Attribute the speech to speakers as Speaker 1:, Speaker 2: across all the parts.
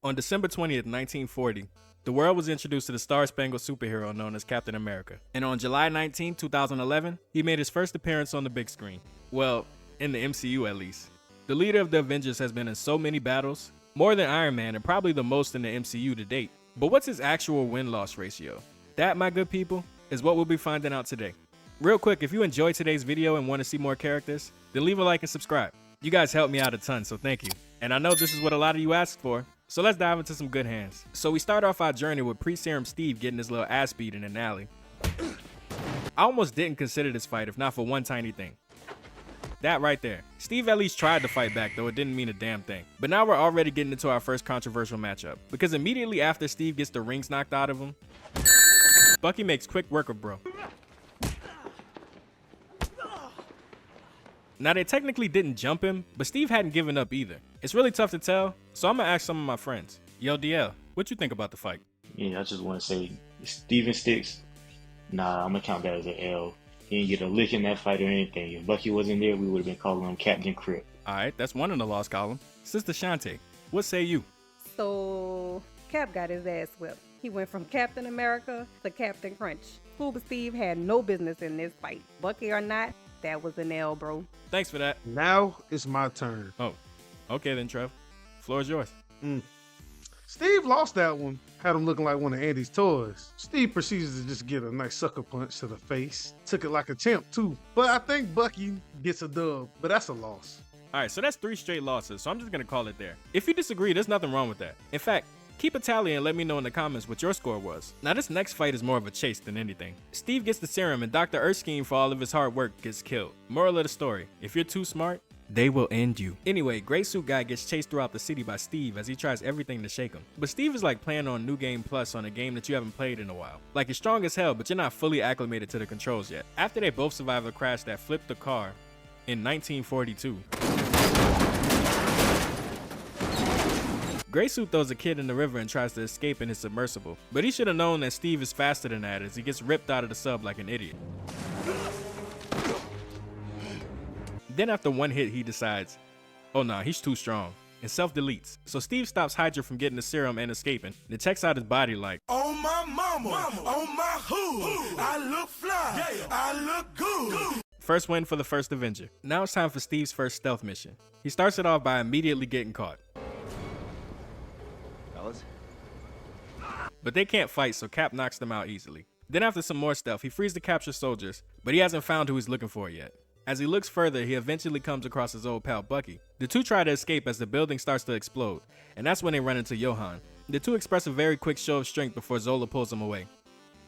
Speaker 1: On December 20th, 1940, the world was introduced to the star-spangled superhero known as Captain America. And on July 19, 2011, he made his first appearance on the big screen. Well, in the MCU at least. The leader of the Avengers has been in so many battles, more than Iron Man and probably the most in the MCU to date. But what's his actual win-loss ratio? That, my good people, is what we'll be finding out today. Real quick, if you enjoyed today's video and want to see more characters, then leave a like and subscribe. You guys helped me out a ton, so thank you. And I know this is what a lot of you asked for, so let's dive into some good hands. So we start off our journey with pre-serum Steve getting his little ass beat in an alley. I almost didn't consider this fight if not for one tiny thing. That right there. Steve at least tried to fight back, though it didn't mean a damn thing. But now we're already getting into our first controversial matchup, because immediately after Steve gets the rings knocked out of him, Bucky makes quick work of bro. Now they technically didn't jump him, but Steve hadn't given up either. It's really tough to tell, so I'm gonna ask some of my friends. Yo DL, what you think about the fight?
Speaker 2: Yeah, I just want to say, Steven Sticks, nah, I'm gonna count that as an L. He didn't get a lick in that fight or anything. If Bucky wasn't there, we would have been calling him Captain Crip.
Speaker 1: Alright, that's one in the lost column. Sister Shantae, what say you?
Speaker 3: So, Cap got his ass whipped. He went from Captain America to Captain Crunch. Scuba Steve had no business in this fight. Bucky or not, that was an L, bro.
Speaker 1: Thanks for that.
Speaker 4: Now it's my turn.
Speaker 1: Oh, okay then, Trev. Floor is yours.
Speaker 4: Steve lost that one. Had him looking like one of Andy's toys. Steve proceeds to just get a nice sucker punch to the face. Took it like a champ too. But I think Bucky gets a dub, but that's a loss.
Speaker 1: Alright, so that's 3 straight losses, so I'm just gonna call it there. If you disagree, there's nothing wrong with that. In fact, keep a tally and let me know in the comments what your score was. Now this next fight is more of a chase than anything. Steve gets the serum and Dr. Erskine, for all of his hard work, gets killed. Moral of the story, if you're too smart, they will end you. Anyway, Gray Suit Guy gets chased throughout the city by Steve as he tries everything to shake him. But Steve is like playing on New Game Plus on a game that you haven't played in a while. Like you're strong as hell, but you're not fully acclimated to the controls yet. After they both survive a crash that flipped the car in 1942, Gray Suit throws a kid in the river and tries to escape in his submersible. But he should have known that Steve is faster than that as he gets ripped out of the sub like an idiot. Then after one hit, he decides, oh nah, he's too strong, and self-deletes. So Steve stops Hydra from getting the serum and escaping, and checks out his body like,
Speaker 5: on my mama, on my hood, I look fly, I look good.
Speaker 1: First win for the First Avenger. Now it's time for Steve's first stealth mission. He starts it off by immediately getting caught.
Speaker 6: Fellas?
Speaker 1: But they can't fight, so Cap knocks them out easily. Then after some more stealth, he frees the captured soldiers, but he hasn't found who he's looking for yet. As he looks further, he eventually comes across his old pal Bucky. The two try to escape as the building starts to explode, and that's when they run into Johan. The two express a very quick show of strength before Zola pulls them away.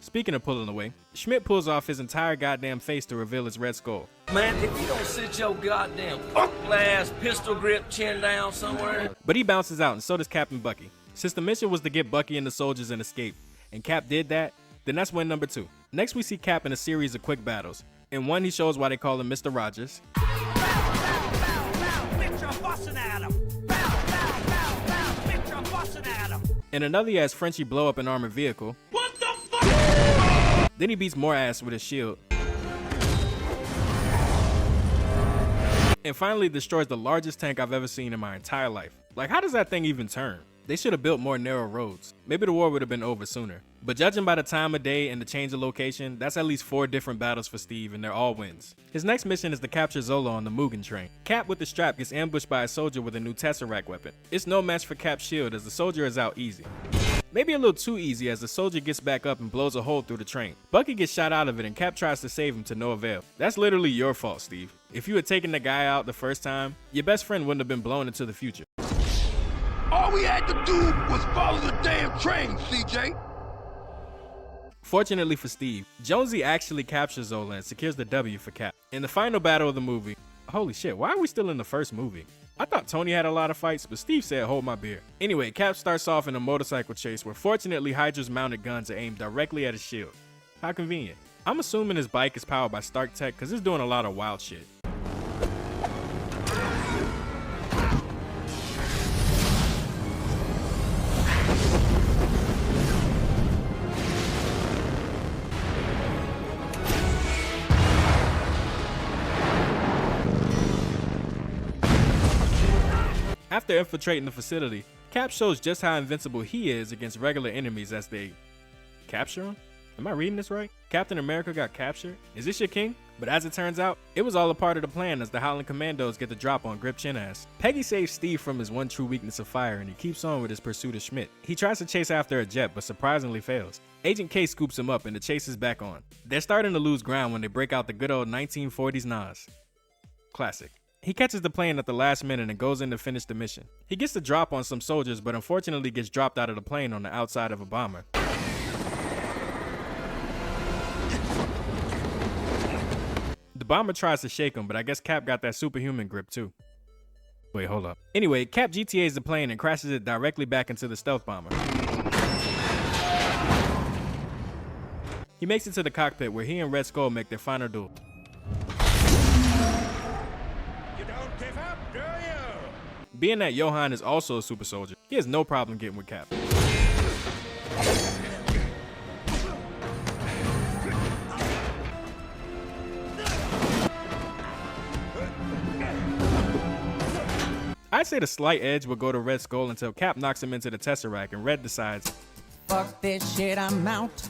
Speaker 1: Speaking of pulling away, Schmidt pulls off his entire goddamn face to reveal his red skull.
Speaker 7: Man, if you don't sit your goddamn ass pistol grip chin down somewhere.
Speaker 1: But he bounces out, and so does Captain Bucky. Since the mission was to get Bucky and the soldiers and escape, and Cap did that, then that's win number 2. Next we see Cap in a series of quick battles. In one, he shows why they call him Mr. Rogers. In another, he has Frenchie blow up an armored vehicle.
Speaker 5: What the fuck?
Speaker 1: Then he beats more ass with his shield. And finally destroys the largest tank I've ever seen in my entire life. Like, how does that thing even turn? They should have built more narrow roads. Maybe the war would have been over sooner. But judging by the time of day and the change of location, that's at least 4 different battles for Steve, and they're all wins. His next mission is to capture Zola on the Mugen train. Cap with the strap gets ambushed by a soldier with a new Tesseract weapon. It's no match for Cap's shield as the soldier is out easy. Maybe a little too easy as the soldier gets back up and blows a hole through the train. Bucky gets shot out of it and Cap tries to save him to no avail. That's literally your fault, Steve. If you had taken the guy out the first time, your best friend wouldn't have been blown into the future.
Speaker 5: All we had to do was follow the damn train, CJ.
Speaker 1: Fortunately for Steve, Jonesy actually captures Zola and secures the W for Cap. In the final battle of the movie, holy shit, why are we still in the first movie? I thought Tony had a lot of fights, but Steve said hold my beer. Anyway, Cap starts off in a motorcycle chase where fortunately Hydra's mounted guns are aimed directly at his shield. How convenient. I'm assuming his bike is powered by Stark Tech because it's doing a lot of wild shit. After infiltrating the facility, Cap shows just how invincible he is against regular enemies as they capture him? Am I reading this right? Captain America got captured? Is this your king? But as it turns out, it was all a part of the plan as the Howling Commandos get the drop on Grip Chin-ass. Peggy saves Steve from his one true weakness of fire and he keeps on with his pursuit of Schmidt. He tries to chase after a jet but surprisingly fails. Agent K scoops him up and the chase is back on. They're starting to lose ground when they break out the good old 1940s Nas. Classic. He catches the plane at the last minute and goes in to finish the mission. He gets the drop on some soldiers but unfortunately gets dropped out of the plane on the outside of a bomber. The bomber tries to shake him, but I guess Cap got that superhuman grip too. Wait, hold up. Anyway, Cap GTAs the plane and crashes it directly back into the stealth bomber. He makes it to the cockpit where he and Red Skull make their final duel.
Speaker 5: You don't give up, do you?
Speaker 1: Being that Johan is also a super soldier, he has no problem getting with Cap. I'd say the slight edge will go to Red Skull until Cap knocks him into the Tesseract and Red decides,
Speaker 6: fuck this shit, I'm out.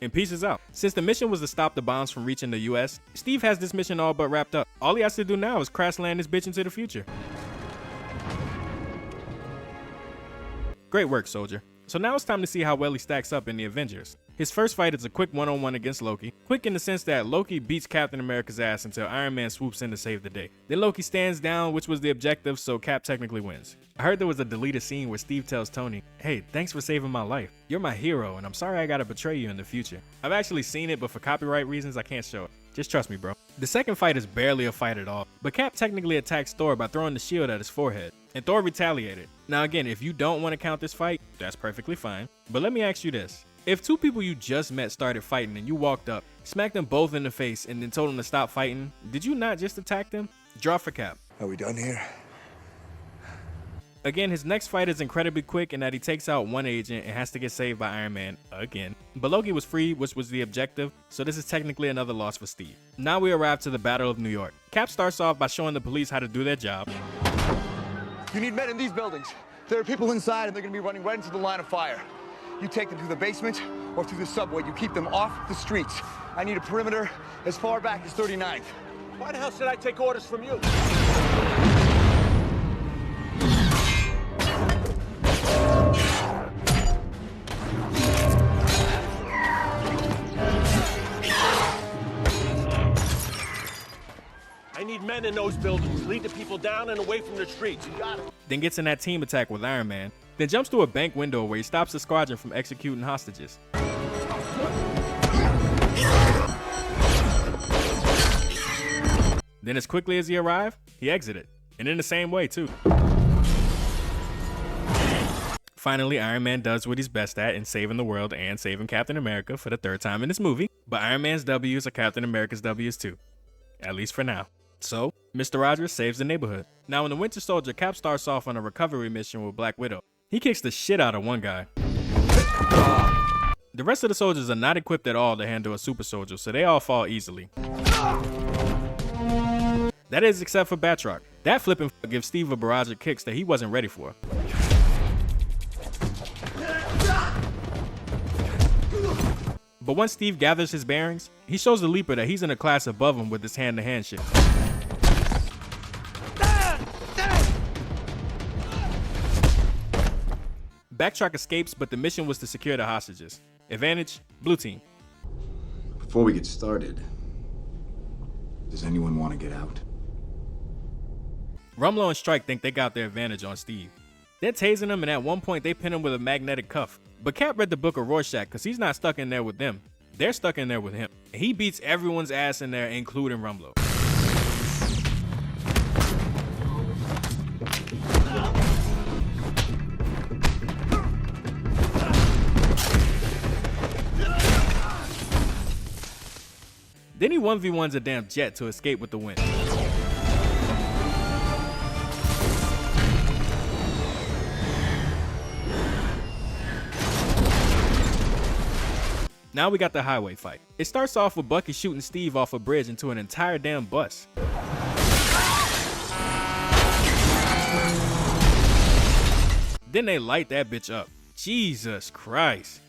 Speaker 1: And pieces out. Since the mission was to stop the bombs from reaching the US, Steve has this mission all but wrapped up. All he has to do now is crash land this bitch into the future. Great work, soldier. So now it's time to see how well he stacks up in the Avengers. His first fight is a quick one-on-one against Loki. Quick in the sense that Loki beats Captain America's ass until Iron Man swoops in to save the day. Then Loki stands down, which was the objective, so Cap technically wins. I heard there was a deleted scene where Steve tells Tony, hey, thanks for saving my life. You're my hero, and I'm sorry I gotta betray you in the future. I've actually seen it, but for copyright reasons, I can't show it. Just trust me, bro. The second fight is barely a fight at all, but Cap technically attacks Thor by throwing the shield at his forehead, and Thor retaliated. Now again, if you don't want to count this fight, that's perfectly fine. But let me ask you this. If two people you just met started fighting and you walked up, smacked them both in the face, and then told them to stop fighting, did you not just attack them? Draw for Cap.
Speaker 5: Are we done here?
Speaker 1: Again, his next fight is incredibly quick in that he takes out one agent and has to get saved by Iron Man again. But Loki was free, which was the objective, so this is technically another loss for Steve. Now we arrive to the Battle of New York. Cap starts off by showing the police how to do their job.
Speaker 8: You need men in these buildings. There are people inside and they're gonna be running right into the line of fire. You take them to the basement or through the subway. You keep them off the streets. I need a perimeter as far back as 39th.
Speaker 5: Why the hell should I take orders from you? I need men in those buildings. Lead the people down and away from the streets. You got it.
Speaker 1: Then gets in that team attack with Iron Man. Then jumps through a bank window where he stops the squadron from executing hostages. Then as quickly as he arrived, he exited. And in the same way too. Finally, Iron Man does what he's best at in saving the world and saving Captain America for the third time in this movie. But Iron Man's W's are Captain America's W's too. At least for now. So, Mr. Rogers saves the neighborhood. Now in the Winter Soldier, Cap starts off on a recovery mission with Black Widow. He kicks the shit out of one guy. The rest of the soldiers are not equipped at all to handle a super soldier, so they all fall easily. That is except for Batroc. That flipping gives Steve a barrage of kicks that he wasn't ready for. But once Steve gathers his bearings, he shows the Leaper that he's in a class above him with his hand-to-hand shit. Batroc escapes, but the mission was to secure the hostages. Advantage, blue team.
Speaker 9: Before we get started, does anyone want to get out?
Speaker 1: Rumlow and Strike think they got their advantage on Steve. They're tasing him, and at one point they pin him with a magnetic cuff. But Cap read the book of Rorschach because he's not stuck in there with them. They're stuck in there with him. And he beats everyone's ass in there, including Rumlow. Then he 1v1s a damn jet to escape with the win. Now we got the highway fight. It starts off with Bucky shooting Steve off a bridge into an entire damn bus. Then they light that bitch up. Jesus Christ.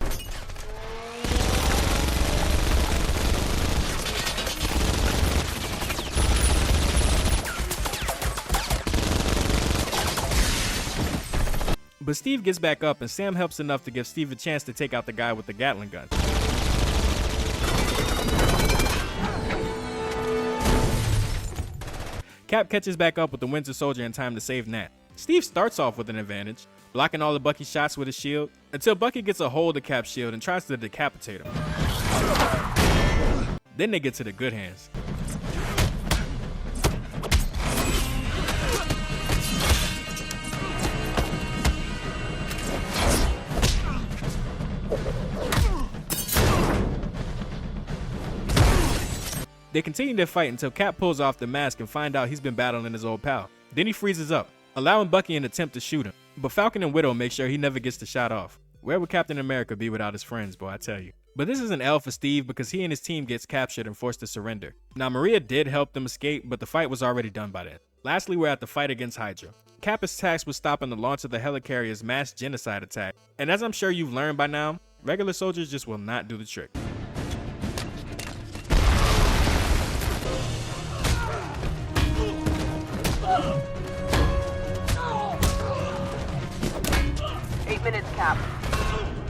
Speaker 1: But Steve gets back up and Sam helps enough to give Steve a chance to take out the guy with the Gatling gun. Cap catches back up with the Winter Soldier in time to save Nat. Steve starts off with an advantage, blocking all of Bucky's shots with his shield, until Bucky gets a hold of Cap's shield and tries to decapitate him. Then they get to the good hands. They continue their fight until Cap pulls off the mask and find out he's been battling his old pal. Then he freezes up, allowing Bucky an attempt to shoot him. But Falcon and Widow make sure he never gets the shot off. Where would Captain America be without his friends, boy, I tell you. But this is an L for Steve because he and his team gets captured and forced to surrender. Now Maria did help them escape, but the fight was already done by then. Lastly, we're at the fight against Hydra. Cap is tasked with stopping the launch of the helicarrier's mass genocide attack. And as I'm sure you've learned by now, regular soldiers just will not do the trick.
Speaker 10: Cap.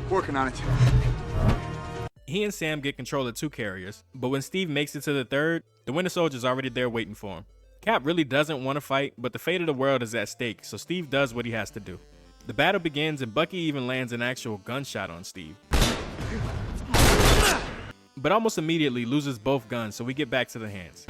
Speaker 8: Working on it.
Speaker 1: He and Sam get control of 2 carriers, but when Steve makes it to the 3rd, the Winter Soldier's already there waiting for him. Cap really doesn't want to fight, but the fate of the world is at stake, so Steve does what he has to do. The battle begins and Bucky even lands an actual gunshot on Steve. But almost immediately loses both guns, so we get back to the hands.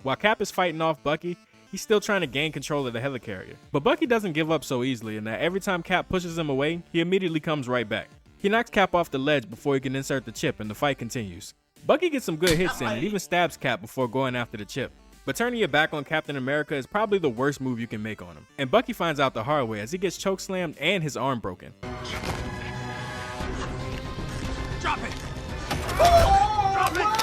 Speaker 1: While Cap is fighting off Bucky, he's still trying to gain control of the helicarrier. But Bucky doesn't give up so easily, and that every time Cap pushes him away, he immediately comes right back. He knocks Cap off the ledge before he can insert the chip, and the fight continues. Bucky gets some good hits in and even stabs Cap before going after the chip. But turning your back on Captain America is probably the worst move you can make on him. And Bucky finds out the hard way as he gets chokeslammed and his arm broken.
Speaker 5: Drop it!
Speaker 7: Drop it!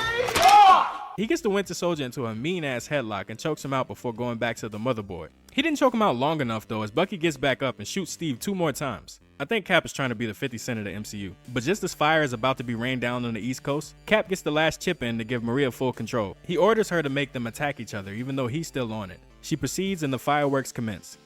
Speaker 1: He gets the Winter Soldier into a mean-ass headlock and chokes him out before going back to the motherboard. He didn't choke him out long enough though, as Bucky gets back up and shoots Steve 2 more times. I think Cap is trying to be the 50 Cent of the MCU. But just as fire is about to be rained down on the East Coast, Cap gets the last chip in to give Maria full control. He orders her to make them attack each other even though he's still on it. She proceeds and the fireworks commence.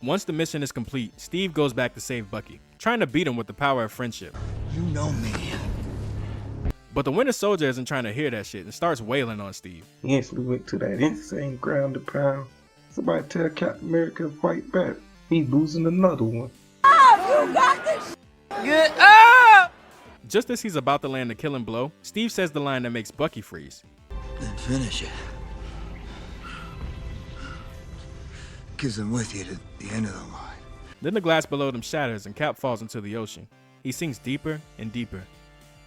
Speaker 1: Once the mission is complete, Steve goes back to save Bucky, trying to beat him with the power of friendship.
Speaker 6: You know me.
Speaker 1: But the Winter Soldier isn't trying to hear that shit and starts wailing on Steve.
Speaker 11: He instantly went to that insane ground to pound. Somebody tell Captain America to fight back. He's losing another one.
Speaker 10: Oh, you got this.
Speaker 7: Get up!
Speaker 1: Just as he's about to land the killing blow, Steve says the line that makes Bucky freeze.
Speaker 6: Then finish it. Because I'm with you to the end of the line.
Speaker 1: Then the glass below them shatters and Cap falls into the ocean. He sinks deeper and deeper,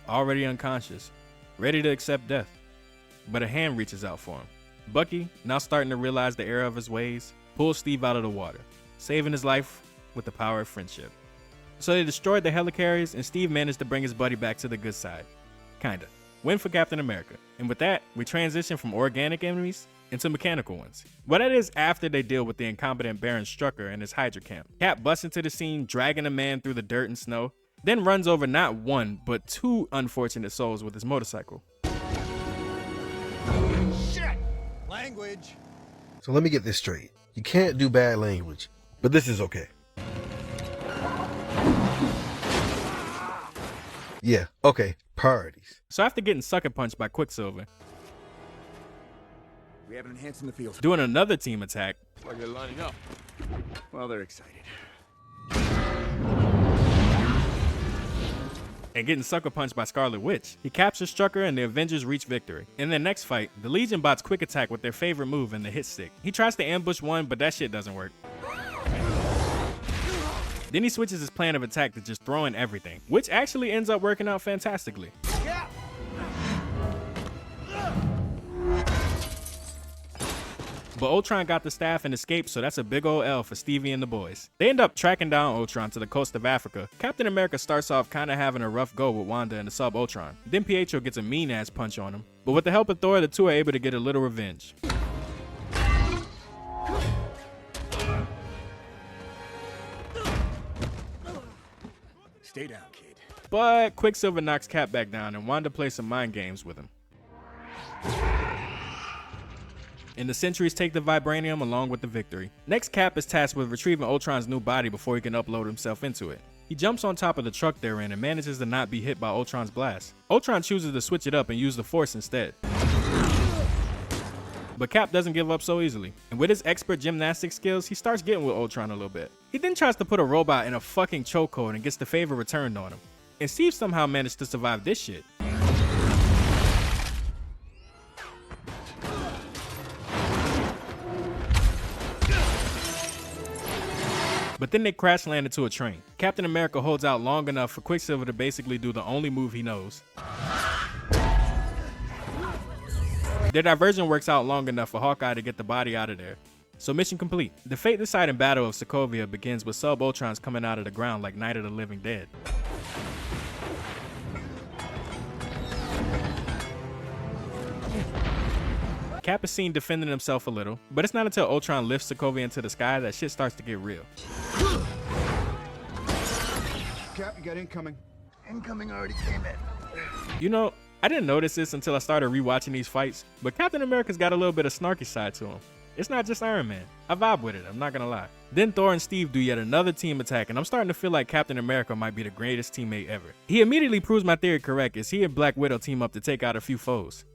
Speaker 1: already unconscious, ready to accept death. But a hand reaches out for him. Bucky, now starting to realize the error of his ways, pulls Steve out of the water, saving his life with the power of friendship. So they destroyed the helicarriers and Steve managed to bring his buddy back to the good side. Kinda. Win for Captain America. And with that, we transition from organic enemies into mechanical ones. But that is after they deal with the incompetent Baron Strucker and his Hydra camp. Cap busts into the scene, dragging a man through the dirt and snow, then runs over not 1, but 2 unfortunate souls with his motorcycle.
Speaker 8: Shit! Language.
Speaker 12: So let me get this straight. You can't do bad language, but this is okay. Yeah, okay, priorities.
Speaker 1: So after getting sucker punched by Quicksilver,
Speaker 8: We have an enhance in the field.
Speaker 1: doing another team attack,
Speaker 7: Like they're lining up.
Speaker 8: Well, they're excited.
Speaker 1: and getting sucker punched by Scarlet Witch, he captures Strucker and the Avengers reach victory. In their next fight, the Legion bots quick attack with their favorite move in the hit stick. He tries to ambush one, but that shit doesn't work. Then he switches his plan of attack to just throwing everything, which actually ends up working out fantastically. But Ultron got the staff and escaped, so that's a big ol' L for Stevie and the boys. They end up tracking down Ultron to the coast of Africa. Captain America starts off kinda having a rough go with Wanda and the sub Ultron. Then Pietro gets a mean ass punch on him. But with the help of Thor, the two are able to get a little revenge.
Speaker 8: Stay down, kid.
Speaker 1: But Quicksilver knocks Cap back down and Wanda plays some mind games with him. And the Sentries take the Vibranium along with the victory. Next, Cap is tasked with retrieving Ultron's new body before he can upload himself into it. He jumps on top of the truck they're in and manages to not be hit by Ultron's blast. Ultron chooses to switch it up and use the Force instead. But Cap doesn't give up so easily, and with his expert gymnastic skills, he starts getting with Ultron a little bit. He then tries to put a robot in a fucking chokehold and gets the favor returned on him. And Steve somehow managed to survive this shit. But then they crash land into a train. Captain America holds out long enough for Quicksilver to basically do the only move he knows. Their diversion works out long enough for Hawkeye to get the body out of there. So mission complete. The fate-deciding battle of Sokovia begins with sub-Ultrons coming out of the ground like Night of the Living Dead. Cap is seen defending himself a little, but it's not until Ultron lifts Sokovia into the sky that shit starts to get real.
Speaker 8: Cap, you got incoming. Incoming already came in.
Speaker 1: You know, I didn't notice this until I started rewatching these fights, but Captain America's got a little bit of snarky side to him. It's not just Iron Man. I vibe with it, I'm not gonna lie. Then Thor and Steve do yet another team attack, and I'm starting to feel like Captain America might be the greatest teammate ever. He immediately proves my theory correct as he and Black Widow team up to take out a few foes.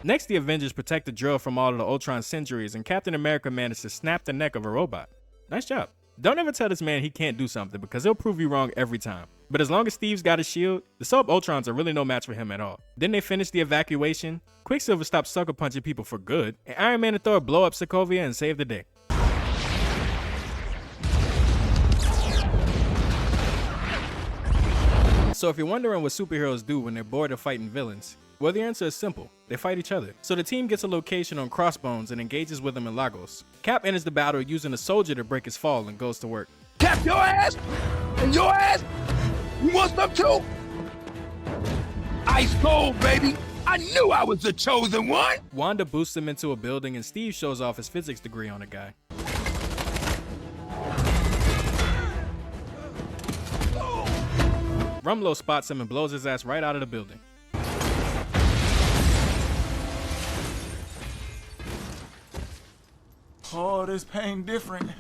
Speaker 1: Next, the Avengers protect the drill from all of the Ultron centuries, and Captain America managed to snap the neck of a robot. Nice job. Don't ever tell this man he can't do something because he'll prove you wrong every time. But as long as Steve's got a shield, the sub-Ultrons are really no match for him at all. Then they finish the evacuation, Quicksilver stops sucker punching people for good, and Iron Man and Thor blow up Sokovia and save the day. So if you're wondering what superheroes do when they're bored of fighting villains, well, the answer is simple. They fight each other. So the team gets a location on Crossbones and engages with them in Lagos. Cap enters the battle using a soldier to break his fall and goes to work.
Speaker 5: Cap your ass! And your ass! You want some too? Ice cold, baby! I knew I was the chosen one!
Speaker 1: Wanda boosts him into a building and Steve shows off his physics degree on the guy. Rumlow spots him and blows his ass right out of the building.
Speaker 13: Oh, this pain different.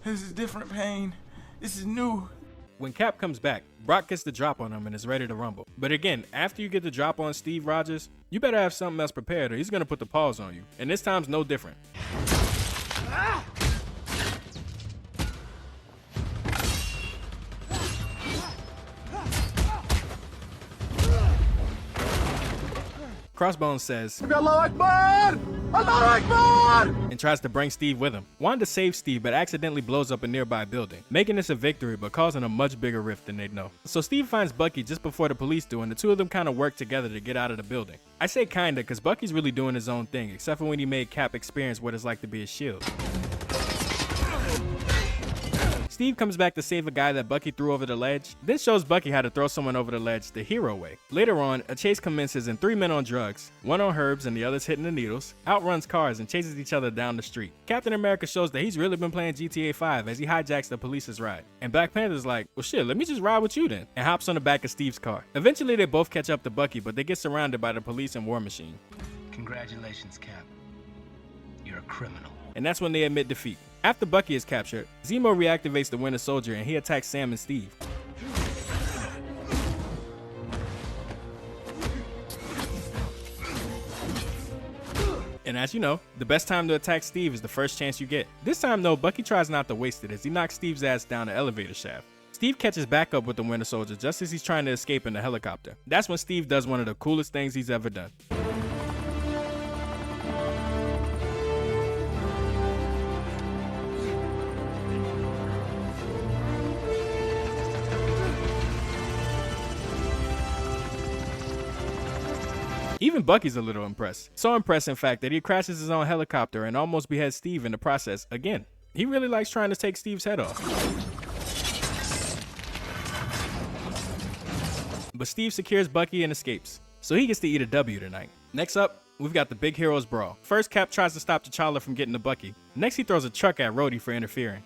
Speaker 13: This is different pain. This is new.
Speaker 1: When Cap comes back, Brock gets the drop on him and is ready to rumble. But again, after you get the drop on Steve Rogers, you better have something else prepared or he's gonna put the paws on you. And this time's no different. Crossbones says, and tries to bring Steve with him. Wanda saves Steve but accidentally blows up a nearby building, making this a victory but causing a much bigger rift than they'd know. So Steve finds Bucky just before the police do, and the two of them kind of work together to get out of the building. I say kinda because Bucky's really doing his own thing, except for when he made Cap experience what it's like to be a shield. Steve comes back to save a guy that Bucky threw over the ledge, then shows Bucky how to throw someone over the ledge the hero way. Later on, a chase commences and 3 men on drugs, one on herbs and the others hitting the needles, outruns cars and chases each other down the street. Captain America shows that he's really been playing GTA 5 as he hijacks the police's ride. And Black Panther's like, well shit, let me just ride with you then, and hops on the back of Steve's car. Eventually they both catch up to Bucky, but they get surrounded by the police and War Machine.
Speaker 14: Congratulations, Cap. You're a criminal.
Speaker 1: And that's when they admit defeat. After Bucky is captured, Zemo reactivates the Winter Soldier and he attacks Sam and Steve. And as you know, the best time to attack Steve is the first chance you get. This time though, Bucky tries not to waste it as he knocks Steve's ass down the elevator shaft. Steve catches back up with the Winter Soldier just as he's trying to escape in the helicopter. That's when Steve does one of the coolest things he's ever done. Even Bucky's a little impressed. So impressed, in fact, that he crashes his own helicopter and almost beheads Steve in the process again. He really likes trying to take Steve's head off. But Steve secures Bucky and escapes, so he gets to eat a W tonight. Next up, we've got the Big Heroes Brawl. First, Cap tries to stop T'Challa from getting to Bucky. Next, he throws a truck at Rhodey for interfering.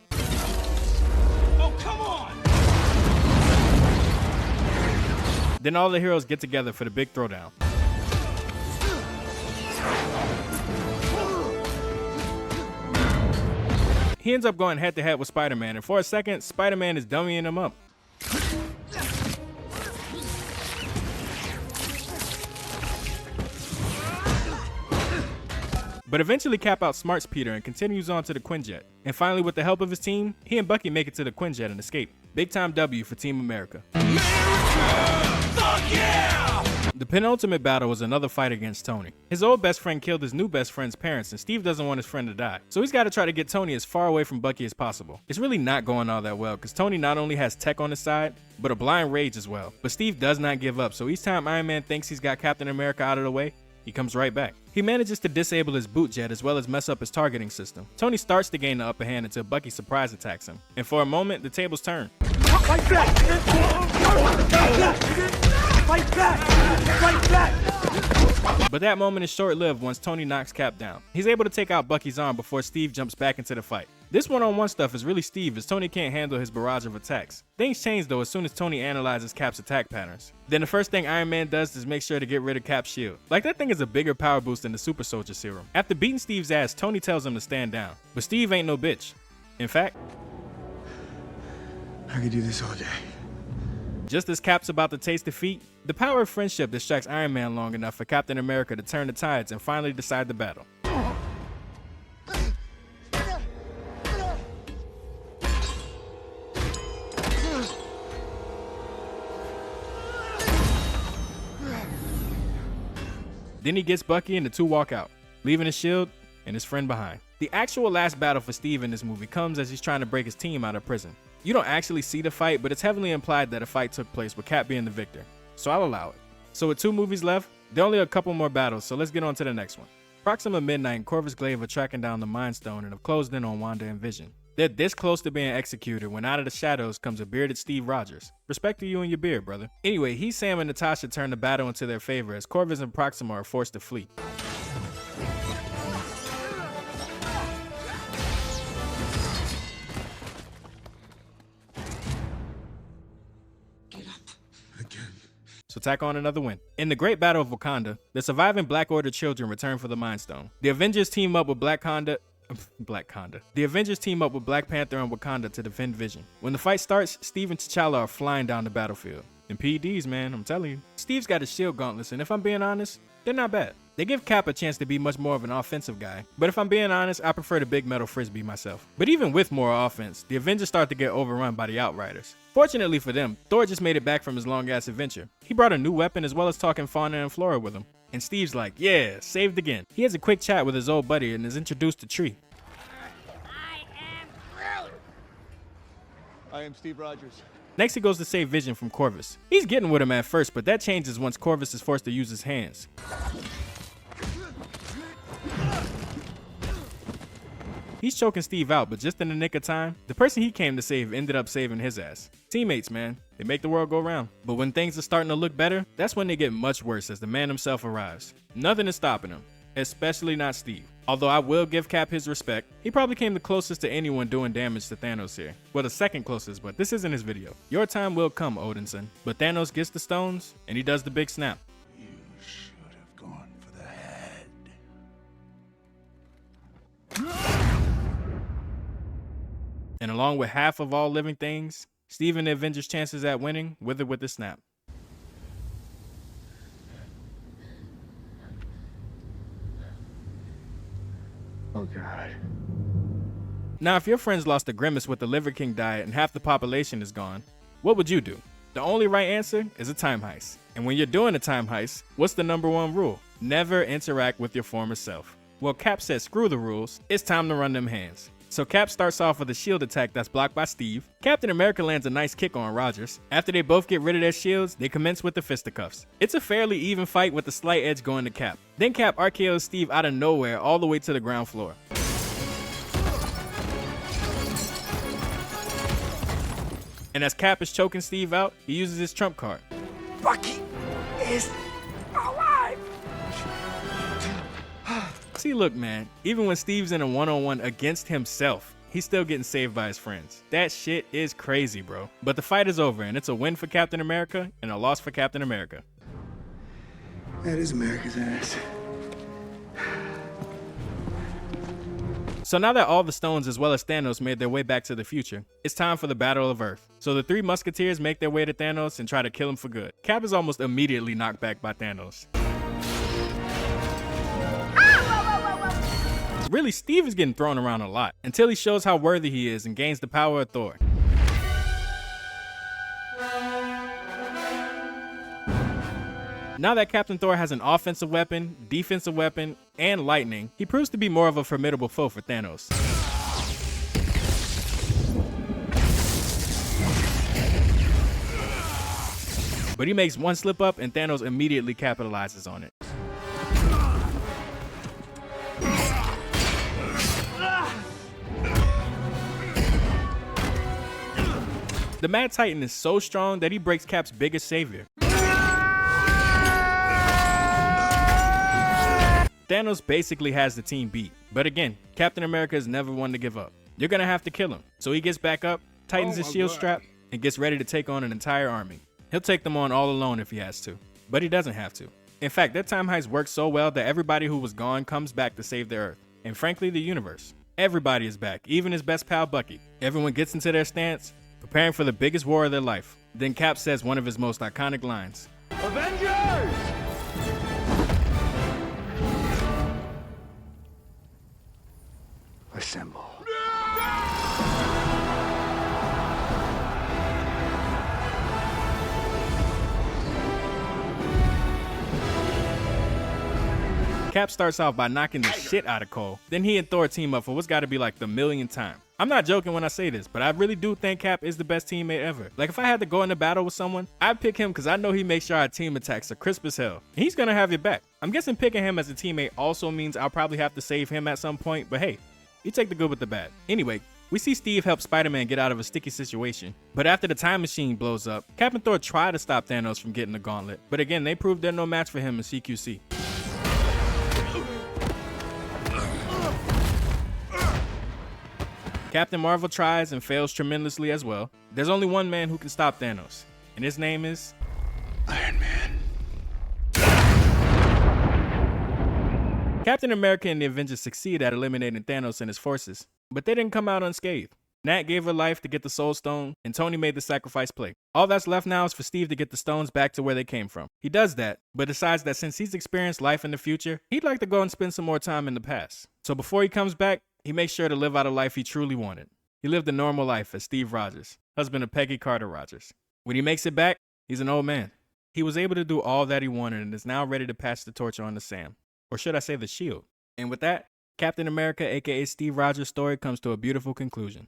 Speaker 5: Oh, come on!
Speaker 1: Then all the heroes get together for the big throwdown. He ends up going head to head with Spider-Man, and for a second, Spider-Man is dummying him up. But eventually Cap outsmarts Peter and continues on to the Quinjet. And finally, with the help of his team, he and Bucky make it to the Quinjet and escape. Big time W for Team America.
Speaker 5: Fuck yeah!
Speaker 1: The penultimate battle was another fight against Tony. His old best friend killed his new best friend's parents, and Steve doesn't want his friend to die. So he's got to try to get Tony as far away from Bucky as possible. It's really not going all that well, because Tony not only has tech on his side, but a blind rage as well. But Steve does not give up, so each time Iron Man thinks he's got Captain America out of the way, he comes right back. He manages to disable his boot jet as well as mess up his targeting system. Tony starts to gain the upper hand until Bucky surprise attacks him. And for a moment, the tables turn.
Speaker 5: Fight back! Fight back! Fight back!
Speaker 1: But that moment is short-lived once Tony knocks Cap down. He's able to take out Bucky's arm before Steve jumps back into the fight. This one-on-one stuff is really Steve, as Tony can't handle his barrage of attacks. Things change though as soon as Tony analyzes Cap's attack patterns. Then the first thing Iron Man does is make sure to get rid of Cap's shield. Like that thing is a bigger power boost than the Super Soldier Serum. After beating Steve's ass, Tony tells him to stand down. But Steve ain't no bitch. In fact,
Speaker 6: I could do this all day.
Speaker 1: just as Cap's about to taste defeat, the power of friendship distracts Iron Man long enough for Captain America to turn the tides and finally decide the battle. Then he gets Bucky and the two walk out, leaving his shield and his friend behind. The actual last battle for Steve in this movie comes as he's trying to break his team out of prison. You don't actually see the fight, but it's heavily implied that a fight took place with Cap being the victor, so I'll allow it. So with 2 movies left, there are only a couple more battles, so let's get on to the next one. Proxima Midnight and Corvus Glaive are tracking down the Mind Stone and have closed in on Wanda and Vision. They're this close to being executed when out of the shadows comes a bearded Steve Rogers. Respect to you and your beard, brother. Anyway, he, Sam, and Natasha turn the battle into their favor as Corvus and Proxima are forced to flee. So tack on another win. In the Great Battle of Wakanda, the surviving Black Order children return for the Mind Stone. The Avengers team up with Black Panther and Wakanda to defend Vision. When the fight starts, Steve and T'Challa are flying down the battlefield. And PDs, man, I'm telling you. Steve's got his shield gauntlets, and if I'm being honest, they're not bad. They give Cap a chance to be much more of an offensive guy, but if I'm being honest, I prefer the big metal frisbee myself. But even with more offense, the Avengers start to get overrun by the Outriders. Fortunately for them, Thor just made it back from his long-ass adventure. He brought a new weapon as well as talking fauna and flora with him. And Steve's like, yeah, saved again. He has a quick chat with his old buddy and is introduced to Tree.
Speaker 8: I am Steve Rogers.
Speaker 1: Next, he goes to save Vision from Corvus. He's getting with him at first, but that changes once Corvus is forced to use his hands. He's choking Steve out, but just in the nick of time, the person he came to save ended up saving his ass. Teammates, man. They make the world go round. But when things are starting to look better, that's when they get much worse as the man himself arrives. Nothing is stopping him, especially not Steve. Although I will give Cap his respect, he probably came the closest to anyone doing damage to Thanos here. Well, the second closest, but this isn't his video. Your time will come, Odinson. But Thanos gets the stones, and he does the big snap.
Speaker 5: You should have gone for the head.
Speaker 1: And along with half of all living things, Steve and the Avengers' chances at winning wither with the snap.
Speaker 8: Oh, God.
Speaker 1: Now, if your friends lost a grimace with the Liver King diet and half the population is gone, what would you do? The only right answer is a time heist. And when you're doing a time heist, what's the #1 rule? Never interact with your former self. Well, Cap said screw the rules, it's time to run them hands. So Cap starts off with a shield attack that's blocked by Steve. Captain America lands a nice kick on Rogers. After they both get rid of their shields, they commence with the fisticuffs. It's a fairly even fight with a slight edge going to Cap. Then Cap RKOs Steve out of nowhere all the way to the ground floor. And as Cap is choking Steve out, he uses his trump card.
Speaker 5: Bucky is alive!
Speaker 1: See, look, man, even when Steve's in a one-on-one against himself, he's still getting saved by his friends. That shit is crazy, bro. But the fight is over, and it's a win for Captain America and a loss for Captain America.
Speaker 6: That is America's ass.
Speaker 1: So now that all the stones as well as Thanos made their way back to the future, it's time for the Battle of Earth. So the three Musketeers make their way to Thanos and try to kill him for good. Cap is almost immediately knocked back by Thanos. Really, Steve is getting thrown around a lot until he shows how worthy he is and gains the power of Thor. Now that Captain Thor has an offensive weapon, defensive weapon, and lightning, he proves to be more of a formidable foe for Thanos. But he makes one slip up and Thanos immediately capitalizes on it. The Mad Titan is so strong that he breaks Cap's biggest savior. Thanos basically has the team beat, but again, Captain America is never one to give up. You're gonna have to kill him. So he gets back up, tightens his shield strap, and gets ready to take on an entire army. He'll take them on all alone if he has to, but he doesn't have to. In fact, their time heist works so well that everybody who was gone comes back to save the Earth, and frankly the universe. Everybody is back, even his best pal Bucky. Everyone gets into their stance, preparing for the biggest war of their life. Then Cap says one of his most iconic lines.
Speaker 5: Avengers!
Speaker 6: Assemble.
Speaker 1: Cap starts off by knocking the shit out of Cole. Then he and Thor team up for what's gotta be like the millionth time. I'm not joking when I say this, but I really do think Cap is the best teammate ever. Like if I had to go into battle with someone, I'd pick him because I know he makes sure our team attacks are crisp as hell. And he's gonna have your back. I'm guessing picking him as a teammate also means I'll probably have to save him at some point, but hey, you take the good with the bad. Anyway, we see Steve help Spider-Man get out of a sticky situation, but after the time machine blows up, Cap and Thor try to stop Thanos from getting the gauntlet, but again, they prove they're no match for him in CQC. Captain Marvel tries and fails tremendously as well. There's only one man who can stop Thanos, and his name is
Speaker 6: Iron Man.
Speaker 1: Captain America and the Avengers succeed at eliminating Thanos and his forces, but they didn't come out unscathed. Nat gave her life to get the Soul Stone, and Tony made the sacrifice play. All that's left now is for Steve to get the stones back to where they came from. He does that, but decides that since he's experienced life in the future, he'd like to go and spend some more time in the past. So before he comes back, he makes sure to live out a life he truly wanted. He lived a normal life as Steve Rogers, husband of Peggy Carter Rogers. When he makes it back, he's an old man. He was able to do all that he wanted and is now ready to pass the torch on to Sam. Or should I say the shield? And with that, Captain America aka Steve Rogers' story comes to a beautiful conclusion.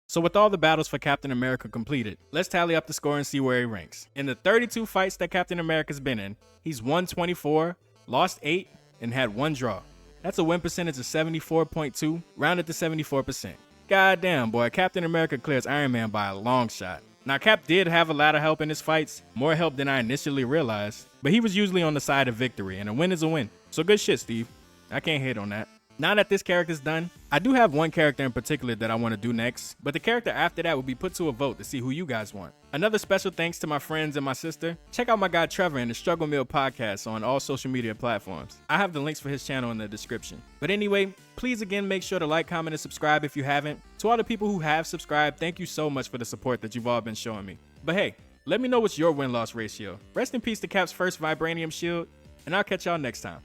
Speaker 1: So with all the battles for Captain America completed, let's tally up the score and see where he ranks. In the 32 fights that Captain America's been in, he's won 24, lost 8, and had 1 draw. That's a win percentage of 74.2, rounded to 74%. Goddamn, boy, Captain America clears Iron Man by a long shot. Now, Cap did have a lot of help in his fights, more help than I initially realized, but he was usually on the side of victory, and a win is a win. So good shit, Steve. I can't hate on that. Now that this character's done, I do have one character in particular that I want to do next, but the character after that will be put to a vote to see who you guys want. Another special thanks to my friends and my sister. Check out my guy Trevor and the Struggle Meal podcast on all social media platforms. I have the links for his channel in the description. But anyway, please again make sure to like, comment, and subscribe if you haven't. To all the people who have subscribed, thank you so much for the support that you've all been showing me. But hey, let me know what's your win-loss ratio. Rest in peace to Cap's first vibranium shield, and I'll catch y'all next time.